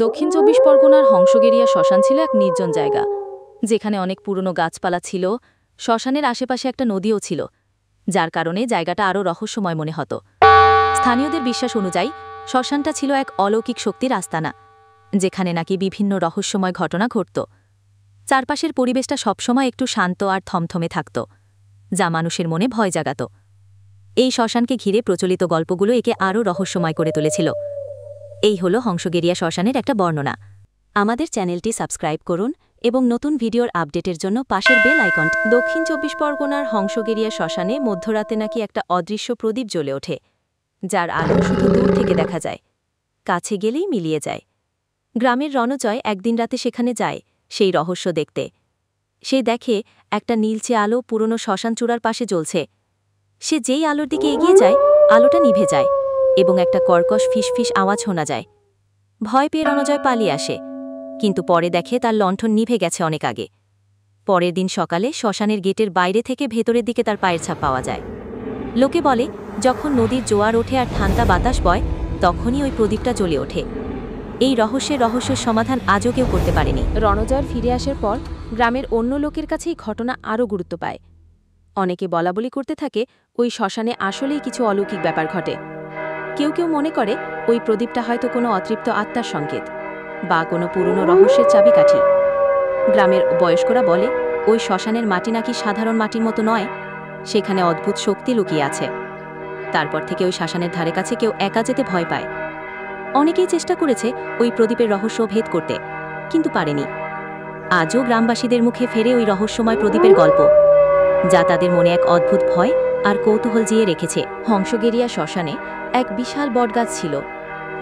দক্ষিণ চব্বিশ পরগনার হংসগেরিয়া শ্মশান ছিল এক নির্জন জায়গা, যেখানে অনেক পুরনো গাছপালা ছিল। শ্মশানের আশেপাশে একটা নদীও ছিল, যার কারণে জায়গাটা আরও রহস্যময় মনে হতো। স্থানীয়দের বিশ্বাস অনুযায়ী শ্মশানটা ছিল এক অলৌকিক শক্তির আস্তানা, যেখানে নাকি বিভিন্ন রহস্যময় ঘটনা ঘটত। চারপাশের পরিবেশটা সবসময় একটু শান্ত আর থমথমে থাকত, যা মানুষের মনে ভয় জাগাত। এই শ্মশানকে ঘিরে প্রচলিত গল্পগুলো একে আরও রহস্যময় করে তুলেছিল। এই হলো হংসগেরিয়া শ্মশানের একটা বর্ণনা। আমাদের চ্যানেলটি সাবস্ক্রাইব করুন এবং নতুন ভিডিওর আপডেটের জন্য পাশের বেল আইকনটি। দক্ষিণ চব্বিশ পরগনার হংসগেরিয়া শ্মশানে মধ্যরাতে নাকি একটা অদৃশ্য প্রদীপ জ্বলে ওঠে, যার আলো শুধু দূর থেকে দেখা যায়, কাছে গেলেই মিলিয়ে যায়। গ্রামের রণজয় একদিন রাতে সেখানে যায় সেই রহস্য দেখতে। সে দেখে একটা নীলচে আলো পুরনো শ্মশান চূড়ার পাশে জ্বলছে। সে যেই আলোর দিকে এগিয়ে যায়, আলোটা নিভে যায় এবং একটা কর্কশ ফিসফিস আওয়াজ শোনা যায়। ভয় পেয়ে রণজয় পালিয়ে আসে, কিন্তু পরে দেখে তার লণ্ঠন নিভে গেছে অনেক আগে। পরের দিন সকালে শ্মশানের গেটের বাইরে থেকে ভেতরের দিকে তার পায়ের ছাপ পাওয়া যায়। লোকে বলে, যখন নদীর জোয়ার ওঠে আর ঠান্ডা বাতাস বয়, তখনই ওই প্রদীপটা জ্বলে ওঠে। এই রহস্যের সমাধান আজও কেউ করতে পারেনি। রণজয়ের ফিরে আসার পর গ্রামের অন্য লোকের কাছে এই ঘটনা আরও গুরুত্ব পায়। অনেকে বলাবলি করতে থাকে ওই শ্মশানে আসলেই কিছু অলৌকিক ব্যাপার ঘটে। কেউ কেউ মনে করে ওই প্রদীপটা হয়তো কোনো অতৃপ্ত আত্মার সংকেত বা কোনো পুরনো রহস্যের চাবিকাঠি। গ্রামের বয়স্করা বলে, ওই শ্মশানের মাটি নাকি সাধারণ মাটির মতো নয়, সেখানে অদ্ভুত শক্তি লুকিয়ে আছে। তারপর থেকে ওই শ্মশানের ধারে কাছে কেউ একা যেতে ভয় পায়। অনেকেই চেষ্টা করেছে ওই প্রদীপের রহস্য ভেদ করতে, কিন্তু পারেনি। আজও গ্রামবাসীদের মুখে ফেরে ওই রহস্যময় প্রদীপের গল্প, যা তাদের মনে এক অদ্ভুত ভয় আর কৌতূহল জিয়ে রেখেছে। হংসগেরিয়া শ্মশানে এক বিশাল বটগাছ ছিল,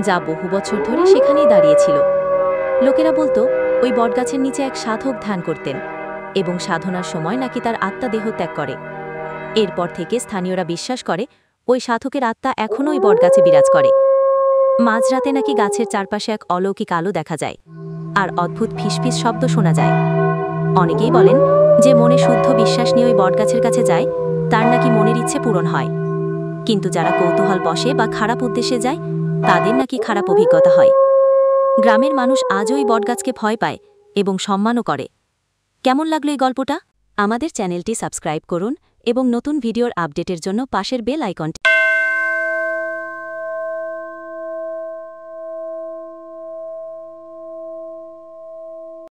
যা বহু বছর ধরে সেখানেই দাঁড়িয়েছিল। লোকেরা বলতো, ওই বটগাছের নিচে এক সাধক ধ্যান করতেন এবং সাধনার সময় নাকি তার আত্মা দেহ ত্যাগ করে। এরপর থেকে স্থানীয়রা বিশ্বাস করে ওই সাধকের আত্মা এখনও ওই বটগাছে বিরাজ করে। মাঝরাতে নাকি গাছের চারপাশে এক অলৌকিক আলো দেখা যায় আর অদ্ভুত ফিসফিস শব্দ শোনা যায়। অনেকেই বলেন, যে মনে শুদ্ধ বিশ্বাস নিয়ে ওই বটগাছের কাছে যায়, তার নাকি মনের ইচ্ছে পূরণ হয়। কিন্তু যারা কৌতূহল বশে বা খারাপ উদ্দেশ্যে যায়, তাদের নাকি খারাপ অভিজ্ঞতা হয়। গ্রামের মানুষ আজও ওই বটগাছকে ভয় পায় এবং সম্মানও করে। কেমন লাগলো এই গল্পটা? আমাদের চ্যানেলটি সাবস্ক্রাইব করুন এবং নতুন ভিডিওর আপডেটের জন্য পাশের বেল আইকনটি